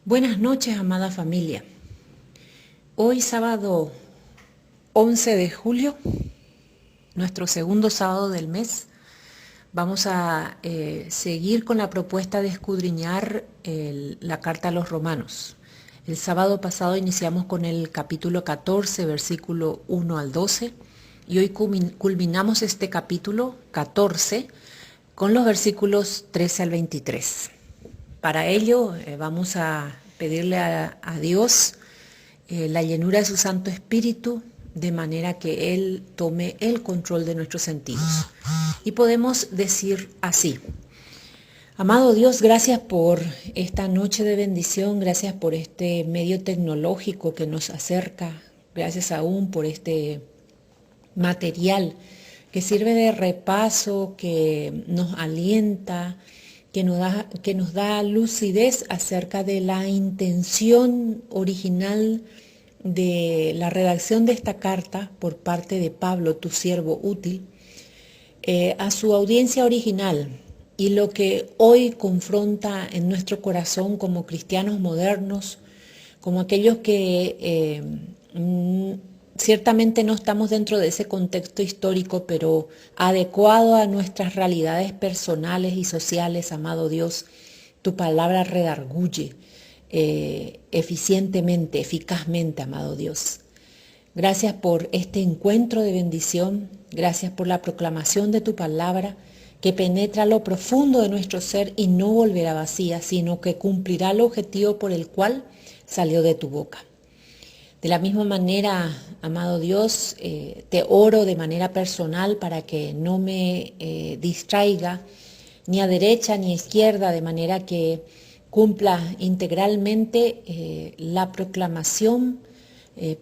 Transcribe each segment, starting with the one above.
Buenas noches, amada familia. Hoy sábado 11 de julio, nuestro segundo sábado del mes, vamos a seguir con la propuesta de escudriñar la carta a los Romanos. El sábado pasado iniciamos con el capítulo 14, versículo 1 al 12, y hoy culminamos este capítulo 14 con los versículos 13 al 23. Para ello vamos a pedirle a Dios la llenura de su Santo Espíritu, de manera que Él tome el control de nuestros sentidos. Y podemos decir así: amado Dios, gracias por esta noche de bendición, gracias por este medio tecnológico que nos acerca, gracias aún por este material que sirve de repaso, que nos alienta, que nos da lucidez acerca de la intención original de la redacción de esta carta por parte de Pablo, tu siervo útil, a su audiencia original, y lo que hoy confronta en nuestro corazón como cristianos modernos, como aquellos que ciertamente no estamos dentro de ese contexto histórico, pero adecuado a nuestras realidades personales y sociales. Amado Dios, tu palabra redarguye eficientemente, eficazmente, amado Dios. Gracias por este encuentro de bendición, gracias por la proclamación de tu palabra, que penetra lo profundo de nuestro ser y no volverá vacía, sino que cumplirá el objetivo por el cual salió de tu boca. De la misma manera, amado Dios, te oro de manera personal para que no me distraiga ni a derecha ni a izquierda, de manera que cumpla integralmente la proclamación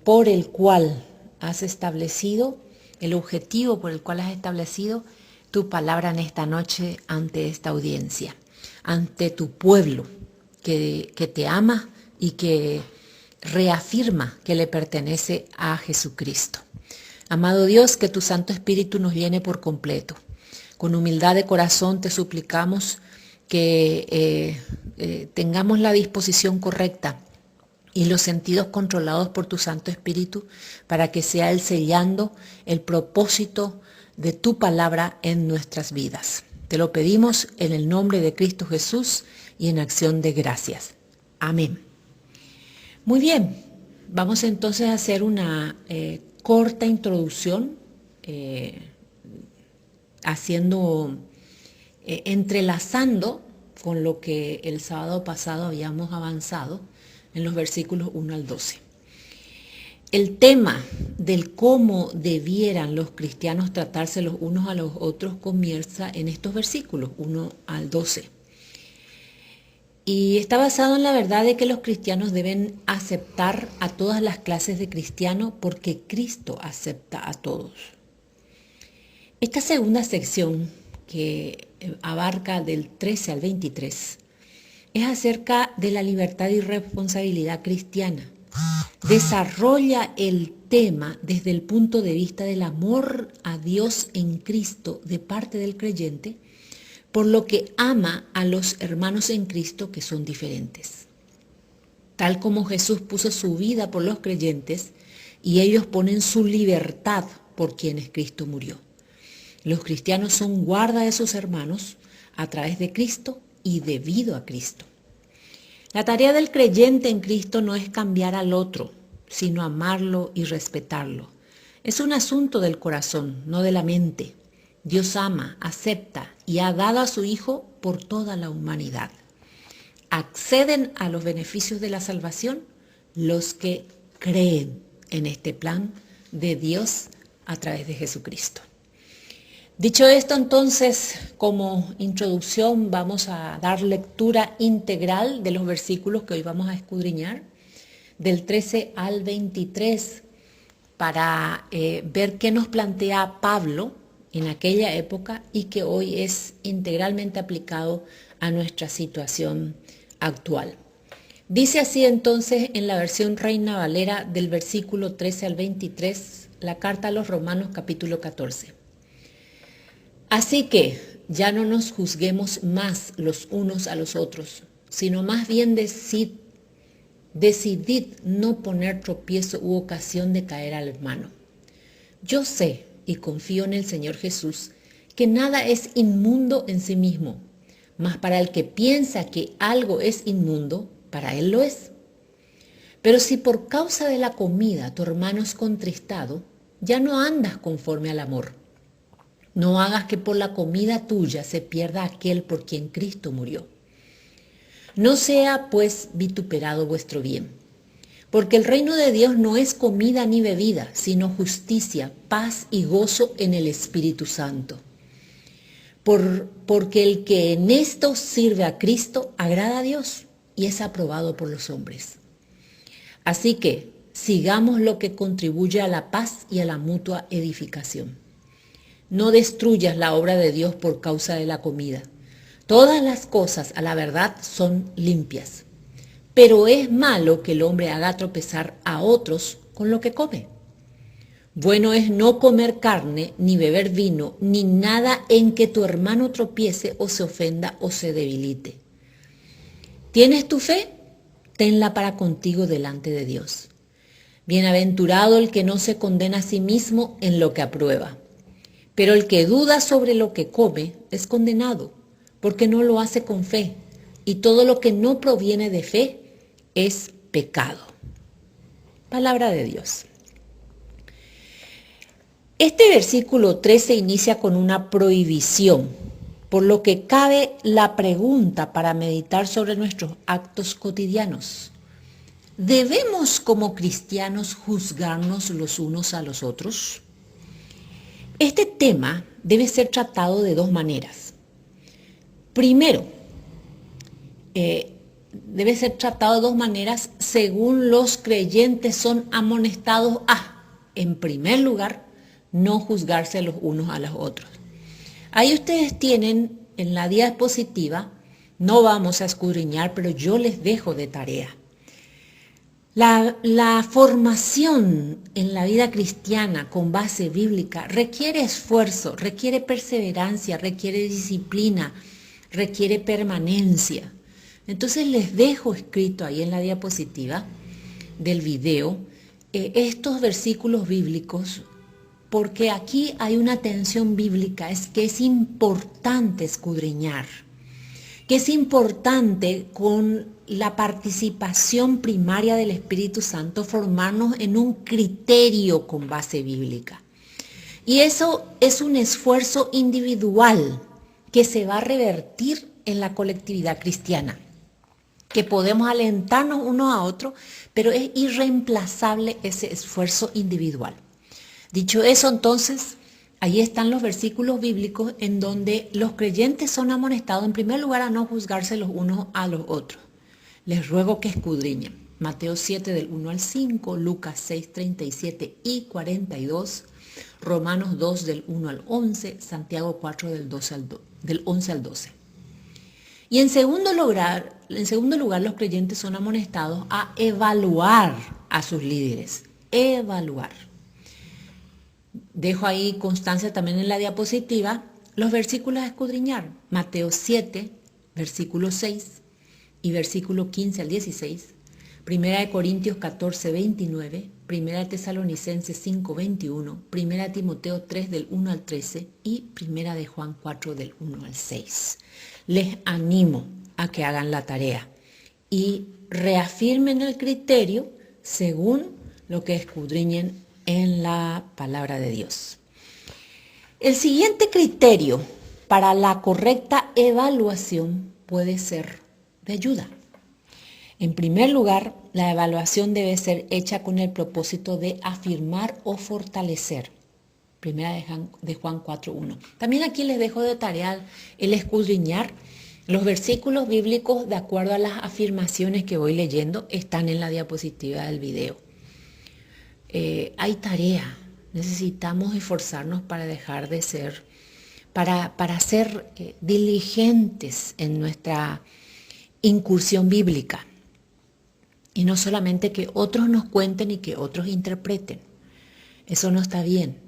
por el cual has establecido, el objetivo por el cual has establecido tu palabra en esta noche ante esta audiencia, ante tu pueblo que te ama y que reafirma que le pertenece a Jesucristo. Amado Dios, que tu Santo Espíritu nos llene por completo. Con humildad de corazón te suplicamos que tengamos la disposición correcta y los sentidos controlados por tu Santo Espíritu, para que sea Él sellando el propósito de tu palabra en nuestras vidas. Te lo pedimos en el nombre de Cristo Jesús y en acción de gracias. Amén. Muy bien, vamos entonces a hacer una corta introducción, entrelazando con lo que el sábado pasado habíamos avanzado en los versículos 1 al 12. El tema del cómo debieran los cristianos tratarse los unos a los otros comienza en estos versículos 1 al 12. Y está basado en la verdad de que los cristianos deben aceptar a todas las clases de cristianos, porque Cristo acepta a todos. Esta segunda sección, que abarca del 13 al 23, es acerca de la libertad y responsabilidad cristiana. Desarrolla el tema desde el punto de vista del amor a Dios en Cristo de parte del creyente, por lo que ama a los hermanos en Cristo que son diferentes. Tal como Jesús puso su vida por los creyentes y ellos ponen su libertad por quienes Cristo murió. Los cristianos son guarda de sus hermanos a través de Cristo y debido a Cristo. La tarea del creyente en Cristo no es cambiar al otro, sino amarlo y respetarlo. Es un asunto del corazón, no de la mente. Dios ama, acepta y ha dado a su Hijo por toda la humanidad. Acceden a los beneficios de la salvación los que creen en este plan de Dios a través de Jesucristo. Dicho esto, entonces, como introducción, vamos a dar lectura integral de los versículos que hoy vamos a escudriñar, del 13 al 23, para ver qué nos plantea Pablo en aquella época y que hoy es integralmente aplicado a nuestra situación actual. Dice así entonces en la versión Reina Valera, del versículo 13 al 23, la carta a los Romanos capítulo 14. Así que ya no nos juzguemos más los unos a los otros, sino más bien decid: decidid no poner tropiezo u ocasión de caer al hermano. Yo sé y confío en el Señor Jesús que nada es inmundo en sí mismo, mas para el que piensa que algo es inmundo, para él lo es. Pero si por causa de la comida tu hermano es contristado, ya no andas conforme al amor. No hagas que por la comida tuya se pierda aquel por quien Cristo murió. No sea pues vituperado vuestro bien, porque el reino de Dios no es comida ni bebida, sino justicia, paz y gozo en el Espíritu Santo. Porque el que en esto sirve a Cristo agrada a Dios y es aprobado por los hombres. Así que sigamos lo que contribuye a la paz y a la mutua edificación. No destruyas la obra de Dios por causa de la comida. Todas las cosas, a la verdad, son limpias. Pero es malo que el hombre haga tropezar a otros con lo que come. Bueno es no comer carne, ni beber vino, ni nada en que tu hermano tropiece o se ofenda o se debilite. ¿Tienes tu fe? Tenla para contigo delante de Dios. Bienaventurado el que no se condena a sí mismo en lo que aprueba. Pero el que duda sobre lo que come es condenado, porque no lo hace con fe, y todo lo que no proviene de fe es pecado. Palabra de Dios. Este versículo 13 inicia con una prohibición, por lo que cabe la pregunta para meditar sobre nuestros actos cotidianos. ¿Debemos como cristianos juzgarnos los unos a los otros? Este tema debe ser tratado de dos maneras. Primero, debe ser tratado de dos maneras según los creyentes son amonestados a, en primer lugar, no juzgarse los unos a los otros. Ahí ustedes tienen en la diapositiva, no vamos a escudriñar, pero yo les dejo de tarea. La formación en la vida cristiana con base bíblica requiere esfuerzo, requiere perseverancia, requiere disciplina, requiere permanencia. Entonces les dejo escrito ahí en la diapositiva del video estos versículos bíblicos, porque aquí hay una tensión bíblica, es que es importante escudriñar, que es importante con la participación primaria del Espíritu Santo formarnos en un criterio con base bíblica. Y eso es un esfuerzo individual que se va a revertir en la colectividad cristiana, que podemos alentarnos uno a otro, pero es irreemplazable ese esfuerzo individual. Dicho eso, entonces, ahí están los versículos bíblicos en donde los creyentes son amonestados en primer lugar a no juzgarse los unos a los otros. Les ruego que escudriñen. Mateo 7 del 1 al 5, Lucas 6, 37 y 42, Romanos 2 del 1 al 11, Santiago 4 del 11 al 12. Y en segundo lugar, los creyentes son amonestados a evaluar a sus líderes. Evaluar. Dejo ahí constancia también en la diapositiva los versículos a escudriñar. Mateo 7, versículo 6 y versículo 15 al 16. Primera de Corintios 14, 29. Primera de Tesalonicenses 5, 21. Primera de Timoteo 3 del 1 al 13. Y Primera de Juan 4 del 1 al 6. Les animo a que hagan la tarea y reafirmen el criterio según lo que escudriñen en la palabra de Dios. El siguiente criterio para la correcta evaluación puede ser de ayuda. En primer lugar, la evaluación debe ser hecha con el propósito de afirmar o fortalecer. Primera de Juan 4:1. También aquí les dejo de tarea el escudriñar. Los versículos bíblicos, de acuerdo a las afirmaciones que voy leyendo, están en la diapositiva del video. Hay tarea, necesitamos esforzarnos para dejar de ser, para ser diligentes en nuestra incursión bíblica. Y no solamente que otros nos cuenten y que otros interpreten. Eso no está bien.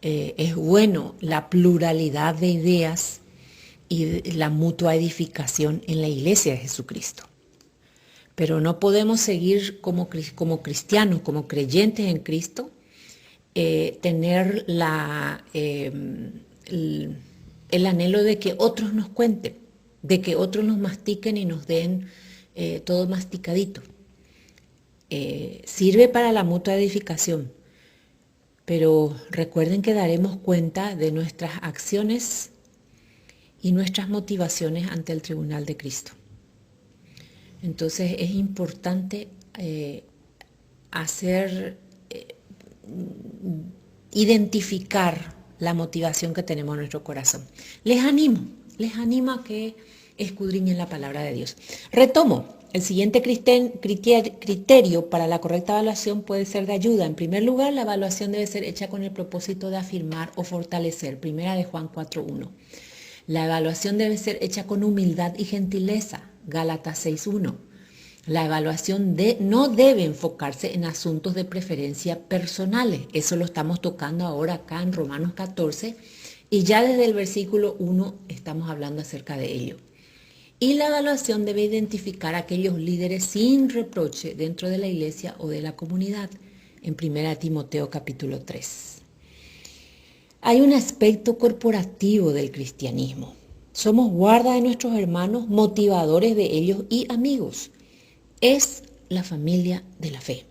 Es bueno la pluralidad de ideas y la mutua edificación en la iglesia de Jesucristo. Pero no podemos seguir como cristianos, como creyentes en Cristo, tener el anhelo de que otros nos cuenten, de que otros nos mastiquen y nos den todo masticadito. Sirve para la mutua edificación, pero recuerden que daremos cuenta de nuestras acciones y nuestras motivaciones ante el tribunal de Cristo. Entonces es importante identificar la motivación que tenemos en nuestro corazón. Les animo a que escudriñen la palabra de Dios. Retomo, el siguiente criterio para la correcta evaluación puede ser de ayuda. En primer lugar, la evaluación debe ser hecha con el propósito de afirmar o fortalecer. Primera de Juan 4:1. La evaluación debe ser hecha con humildad y gentileza. Gálatas 6:1. La evaluación no debe enfocarse en asuntos de preferencia personales. Eso lo estamos tocando ahora acá en Romanos 14 y ya desde el versículo 1 estamos hablando acerca de ello. Y la evaluación debe identificar a aquellos líderes sin reproche dentro de la iglesia o de la comunidad. En 1 Timoteo capítulo 3. Hay un aspecto corporativo del cristianismo. Somos guarda de nuestros hermanos, motivadores de ellos y amigos. Es la familia de la fe.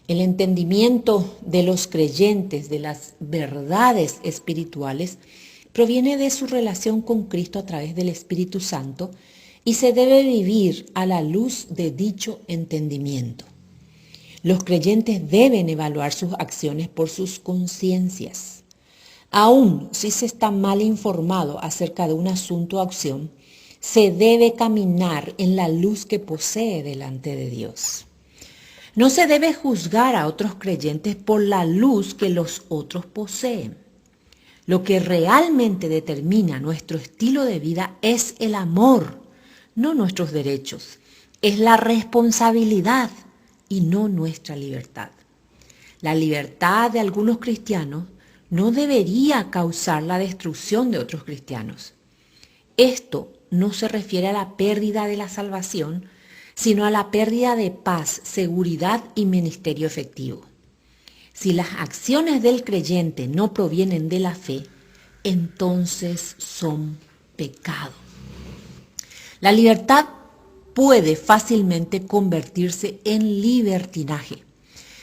El entendimiento de los creyentes de las verdades espirituales proviene de su relación con Cristo a través del Espíritu Santo y se debe vivir a la luz de dicho entendimiento. Los creyentes deben evaluar sus acciones por sus conciencias. Aun si se está mal informado acerca de un asunto o acción, se debe caminar en la luz que posee delante de Dios. No se debe juzgar a otros creyentes por la luz que los otros poseen. Lo que realmente determina nuestro estilo de vida es el amor, no nuestros derechos. Es la responsabilidad y no nuestra libertad. La libertad de algunos cristianos no debería causar la destrucción de otros cristianos. Esto no se refiere a la pérdida de la salvación, sino a la pérdida de paz, seguridad y ministerio efectivo. Si las acciones del creyente no provienen de la fe, entonces son pecado. La libertad puede fácilmente convertirse en libertinaje.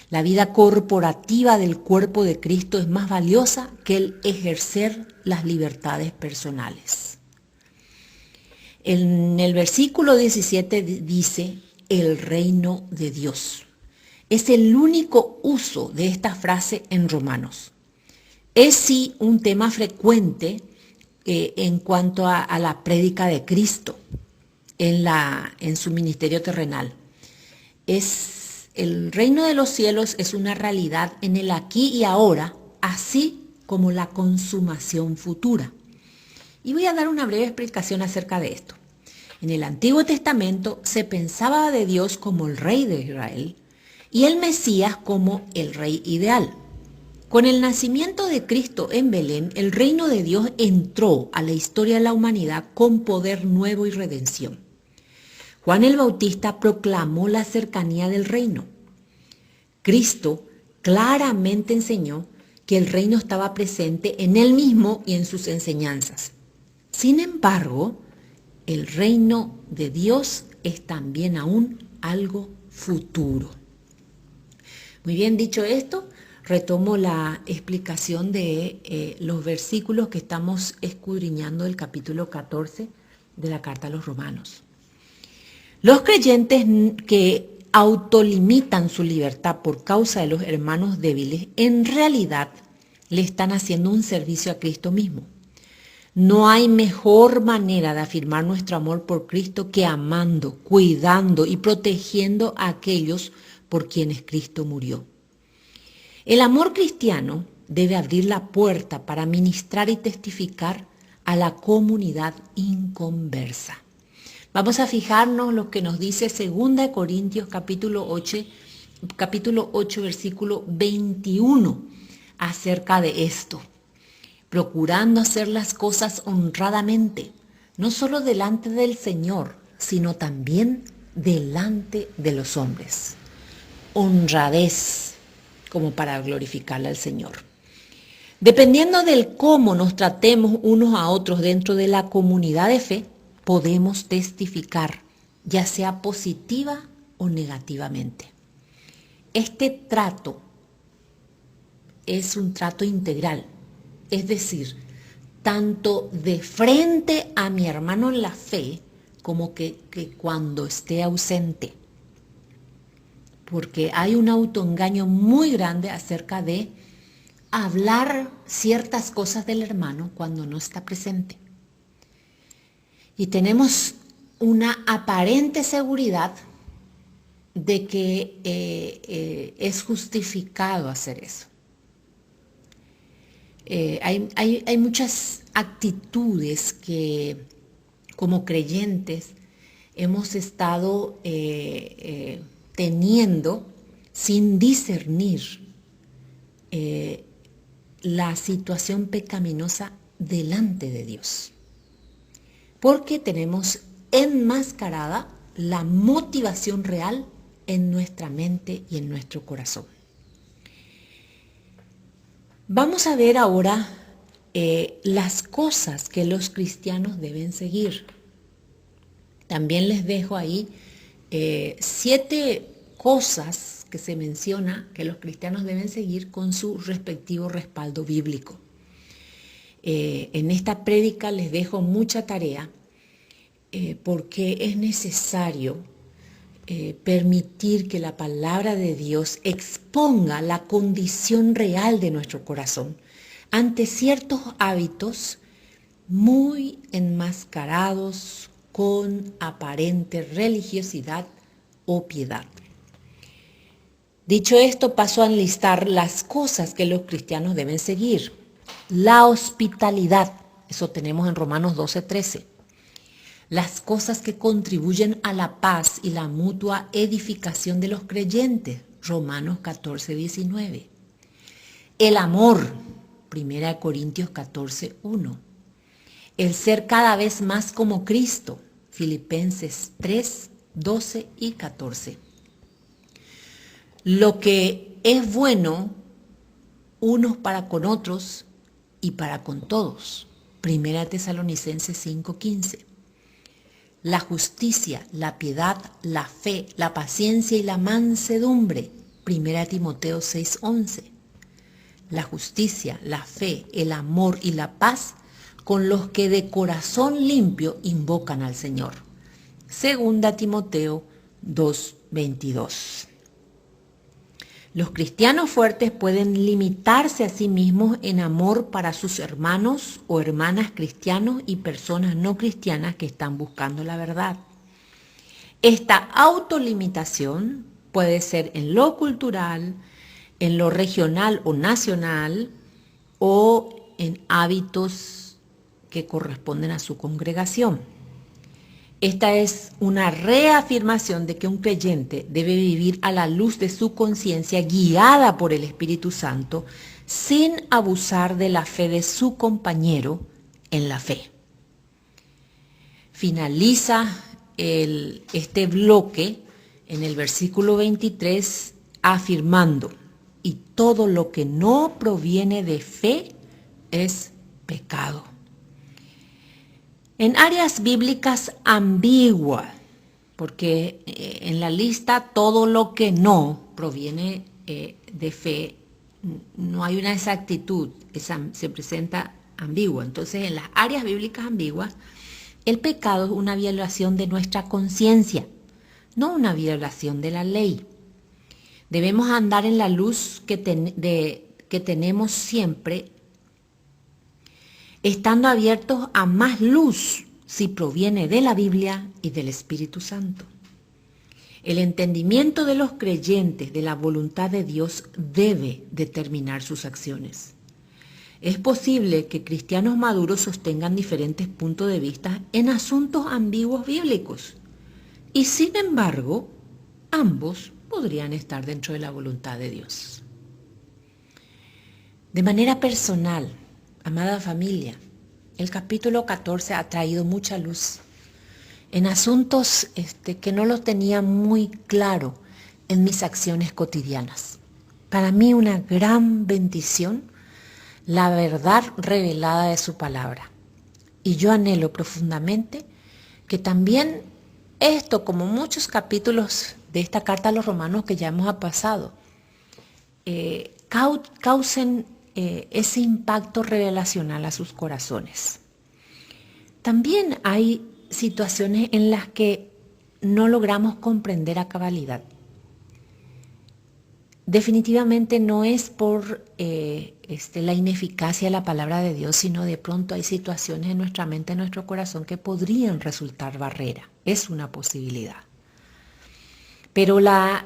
La vida corporativa del cuerpo de Cristo es más valiosa que el ejercer las libertades personales. En el versículo 17 dice, el reino de Dios. Es el único uso de esta frase en Romanos. Es sí un tema frecuente en cuanto a la prédica de Cristo en su ministerio terrenal. El reino de los cielos es una realidad en el aquí y ahora, así como la consumación futura. Y voy a dar una breve explicación acerca de esto. En el Antiguo Testamento se pensaba de Dios como el rey de Israel y el Mesías como el rey ideal. Con el nacimiento de Cristo en Belén, el reino de Dios entró a la historia de la humanidad con poder nuevo y redención. Juan el Bautista proclamó la cercanía del reino. Cristo claramente enseñó que el reino estaba presente en él mismo y en sus enseñanzas. Sin embargo, el reino de Dios es también aún algo futuro. Muy bien, dicho esto, retomo la explicación de los versículos que estamos escudriñando del capítulo 14 de la carta a los Romanos. Los creyentes que autolimitan su libertad por causa de los hermanos débiles, en realidad le están haciendo un servicio a Cristo mismo. No hay mejor manera de afirmar nuestro amor por Cristo que amando, cuidando y protegiendo a aquellos por quienes Cristo murió. El amor cristiano debe abrir la puerta para ministrar y testificar a la comunidad inconversa. Vamos a fijarnos lo que nos dice 2 Corintios capítulo 8, versículo 21 acerca de esto. Procurando hacer las cosas honradamente, no solo delante del Señor, sino también delante de los hombres. Honradez como para glorificarle al Señor. Dependiendo del cómo nos tratemos unos a otros dentro de la comunidad de fe, podemos testificar, ya sea positiva o negativamente. Este trato es un trato integral, es decir, tanto de frente a mi hermano en la fe, como que cuando esté ausente. Porque hay un autoengaño muy grande acerca de hablar ciertas cosas del hermano cuando no está presente. Y tenemos una aparente seguridad de que es justificado hacer eso. Hay muchas actitudes que como creyentes hemos estado teniendo sin discernir la situación pecaminosa delante de Dios. Porque tenemos enmascarada la motivación real en nuestra mente y en nuestro corazón. Vamos a ver ahora las cosas que los cristianos deben seguir. También les dejo ahí 7 cosas que se menciona que los cristianos deben seguir con su respectivo respaldo bíblico. En esta prédica les dejo mucha tarea porque es necesario permitir que la palabra de Dios exponga la condición real de nuestro corazón ante ciertos hábitos muy enmascarados con aparente religiosidad o piedad. Dicho esto, paso a enlistar las cosas que los cristianos deben seguir. La hospitalidad, eso tenemos en Romanos 12:13. Las cosas que contribuyen a la paz y la mutua edificación de los creyentes, Romanos 14:19. El amor, 1 Corintios 14:1. El ser cada vez más como Cristo, Filipenses 3:12 y 14. Lo que es bueno unos para con otros y para con todos, 1 Tesalonicenses 5:15. La justicia, la piedad, la fe, la paciencia y la mansedumbre, 1 Timoteo 6:11. La justicia, la fe, el amor y la paz con los que de corazón limpio invocan al Señor, 2 Timoteo 2:22. Los cristianos fuertes pueden limitarse a sí mismos en amor para sus hermanos o hermanas cristianos y personas no cristianas que están buscando la verdad. Esta autolimitación puede ser en lo cultural, en lo regional o nacional, o en hábitos que corresponden a su congregación. Esta es una reafirmación de que un creyente debe vivir a la luz de su conciencia guiada por el Espíritu Santo sin abusar de la fe de su compañero en la fe. Finaliza este bloque en el versículo 23 afirmando: y todo lo que no proviene de fe es pecado. En áreas bíblicas ambiguas, porque en la lista todo lo que no proviene de fe, no hay una exactitud, se presenta ambigua. Entonces, en las áreas bíblicas ambiguas, el pecado es una violación de nuestra conciencia, no una violación de la ley. Debemos andar en la luz que tenemos siempre, estando abiertos a más luz si proviene de la Biblia y del Espíritu Santo. El entendimiento de los creyentes de la voluntad de Dios debe determinar sus acciones. Es posible que cristianos maduros sostengan diferentes puntos de vista en asuntos ambiguos bíblicos, y sin embargo, ambos podrían estar dentro de la voluntad de Dios. De manera personal, amada familia, el capítulo 14 ha traído mucha luz en asuntos que no los tenía muy claro en mis acciones cotidianas. Para mí una gran bendición la verdad revelada de su palabra. Y yo anhelo profundamente que también esto, como muchos capítulos de esta carta a los romanos que ya hemos pasado, causen ese impacto revelacional a sus corazones. También hay situaciones en las que no logramos comprender a cabalidad. Definitivamente no es por la ineficacia de la palabra de Dios, sino de pronto hay situaciones en nuestra mente, en nuestro corazón, que podrían resultar barrera. Es una posibilidad. Pero la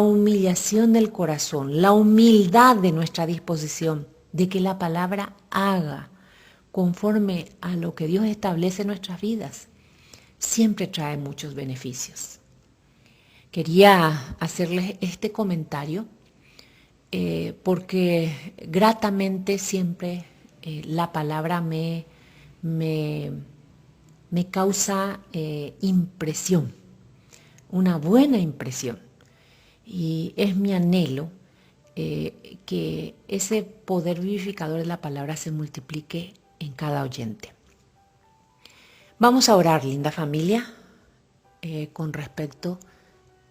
humillación del corazón, la humildad de nuestra disposición, de que la palabra haga conforme a lo que Dios establece en nuestras vidas, siempre trae muchos beneficios. Quería hacerles este comentario porque gratamente siempre la palabra me causa impresión, una buena impresión. Y es mi anhelo que ese poder vivificador de la palabra se multiplique en cada oyente. Vamos a orar, linda familia, con respecto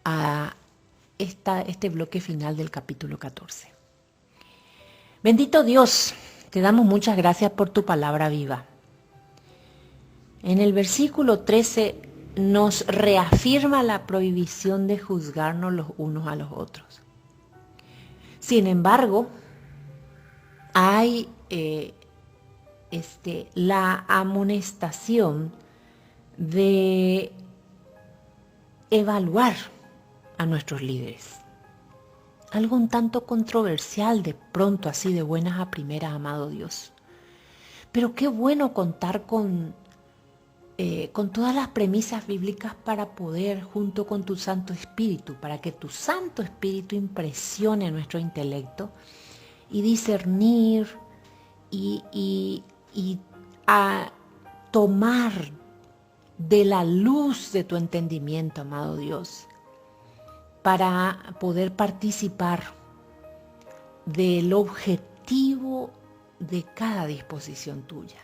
a este bloque final del capítulo 14. Bendito Dios, te damos muchas gracias por tu palabra viva. En el versículo 13 nos reafirma la prohibición de juzgarnos los unos a los otros. Sin embargo, hay la amonestación de evaluar a nuestros líderes. Algo un tanto controversial de pronto, así de buenas a primeras, amado Dios. Pero qué bueno contar con todas las premisas bíblicas para poder, junto con tu Santo Espíritu, para que tu Santo Espíritu impresione nuestro intelecto y discernir y a tomar de la luz de tu entendimiento, amado Dios, para poder participar del objetivo de cada disposición tuya.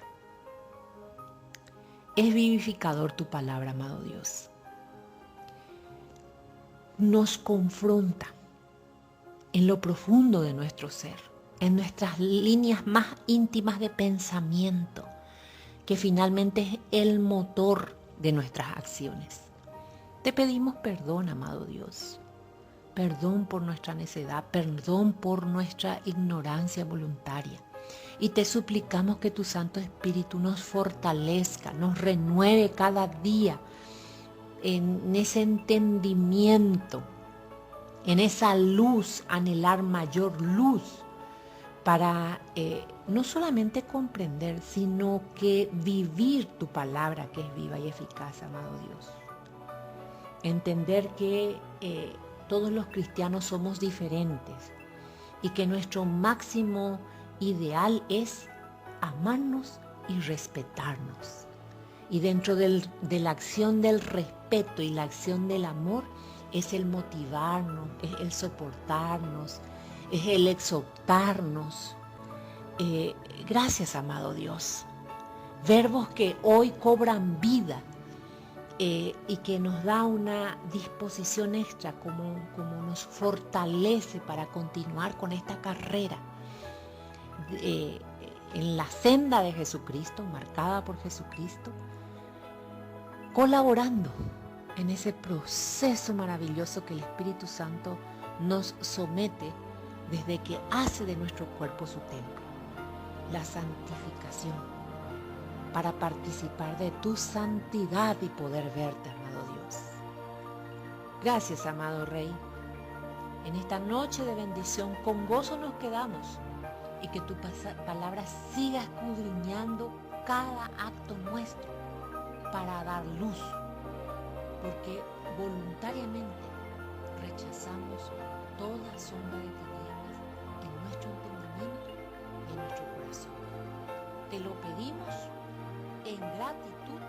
Es vivificador tu palabra, amado Dios. Nos confronta en lo profundo de nuestro ser, en nuestras líneas más íntimas de pensamiento, que finalmente es el motor de nuestras acciones. Te pedimos perdón, amado Dios. Perdón por nuestra necedad, perdón por nuestra ignorancia voluntaria. Y te suplicamos que tu Santo Espíritu nos fortalezca, nos renueve cada día en ese entendimiento, en esa luz, anhelar mayor luz para no solamente comprender, sino que vivir tu palabra que es viva y eficaz, amado Dios. Entender que todos los cristianos somos diferentes y que nuestro máximo ideal es amarnos y respetarnos. Y dentro de la acción del respeto y la acción del amor es el motivarnos, es el soportarnos, es el exhortarnos. Gracias, amado Dios. Verbos que hoy cobran vida y que nos da una disposición extra, como nos fortalece para continuar con esta carrera en la senda de Jesucristo, marcada por Jesucristo, colaborando en ese proceso maravilloso que el Espíritu Santo nos somete desde que hace de nuestro cuerpo su templo, la santificación, para participar de tu santidad y poder verte, amado Dios. Gracias, amado Rey. En esta noche de bendición, con gozo nos quedamos y que tu palabra siga escudriñando cada acto nuestro para dar luz, porque voluntariamente rechazamos toda sombra de tinieblas en nuestro entendimiento y en nuestro corazón. Te lo pedimos en gratitud